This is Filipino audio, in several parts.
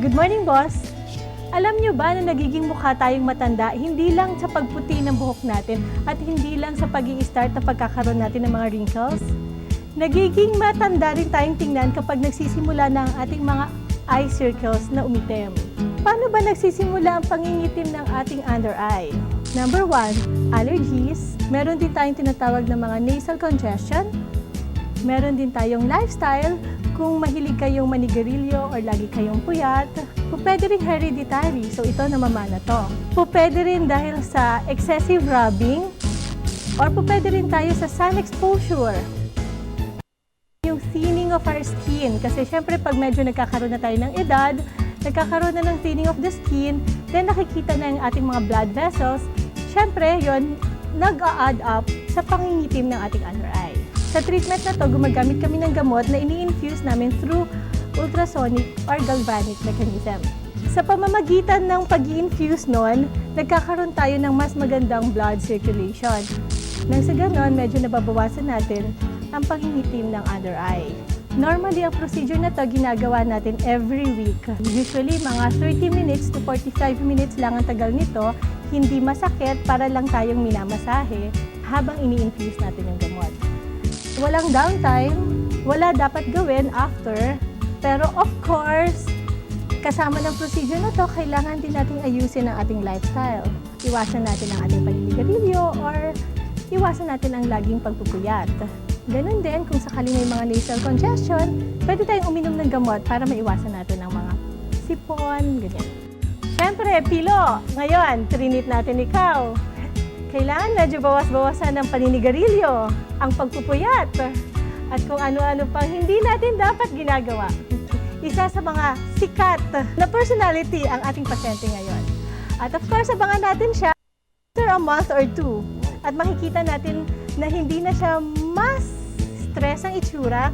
Good morning, boss! Alam niyo ba na nagiging mukha tayong matanda hindi lang sa pagputi ng buhok natin at hindi lang sa pag-i-start na pagkakaroon natin ng mga wrinkles? Nagiging matanda rin tayong tingnan kapag nagsisimula na ang ating mga eye circles na umitim. Paano ba nagsisimula ang pangingitim ng ating under eye? Number 1, allergies. Meron din tayong tinatawag na mga nasal congestion. Meron din tayong lifestyle, kung mahilig kayong manigarilyo or lagi kayong puyat. Pwede rin hereditary, so ito namamana to. Pwede rin dahil sa excessive rubbing, or pwede rin tayo sa sun exposure. Yung thinning of our skin, kasi syempre pag medyo nagkakaroon na tayo ng edad, nagkakaroon na ng thinning of the skin, then nakikita na yung ating mga blood vessels, syempre yon nag-a-add up sa pangingitim ng ating under eye. Sa treatment na to, gumagamit kami ng gamot na ini-infuse namin through ultrasonic or galvanic mechanism. Sa pamamagitan ng pag-i-infuse nun, nagkakaroon tayo ng mas magandang blood circulation. Nang sa ganon, medyo nababawasan natin ang pangingitim ng under eye. Normally, ang procedure na to ginagawa natin every week. Usually, mga 30 minutes to 45 minutes lang ang tagal nito. Hindi masakit, para lang tayong minamasahe habang ini-infuse natin yung gamot. Walang downtime, wala dapat gawin after, pero of course, kasama ng procedure na to, kailangan din nating ayusin ang ating lifestyle. Iwasan natin ang ating paninigarilyo or iwasan natin ang laging pagpupuyat. Ganun din, kung sakaling may mga nasal congestion, pwede tayong uminom ng gamot para maiwasan natin ang mga sipon, ganyan. Siyempre, Pilo, ngayon, trinit natin ikaw. Kailangan medyo bawas-bawasan ng paninigarilyo, ang pagpupuyat, at kung ano-ano pang hindi natin dapat ginagawa. Isa sa mga sikat na personality ang ating pasyente ngayon. At of course, abangan natin siya after a month or 2. At makikita natin na hindi na siya mas stress ang itsura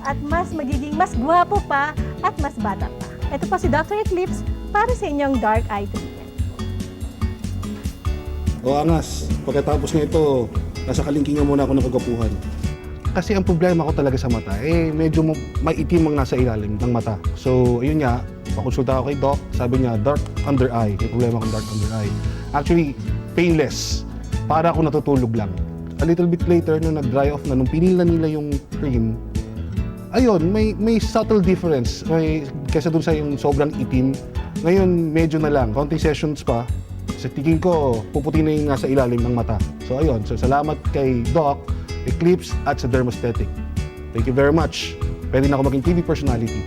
at magiging mas gwapo pa at mas bata pa. Ito po si Dr. Eclipse para sa inyong dark eye treatment. O Angas, pagkatapos nga ito, nasa kalingkingan muna ako ng kagapuhan. Kasi ang problema ko talaga sa mata, medyo maitim ang nasa ilalim ng mata. So, ayun nga, pakonsulta ako kay Doc, sabi niya, dark under eye. May problema akong dark under eye. Actually, painless. Para ako natutulog lang. A little bit later, nung nag-dry off na, nung pinil na nila yung cream, ayun, may subtle difference. Kaysa dun sa yung sobrang itim. Ngayon, medyo na lang. Konting sessions pa. Sa tingin ko, puputi na yung nasa ilalim ng mata. So ayun, so salamat kay Doc, Eclipse at sa Dermosthetic. Thank you very much. Pwede na ako maging TV personality.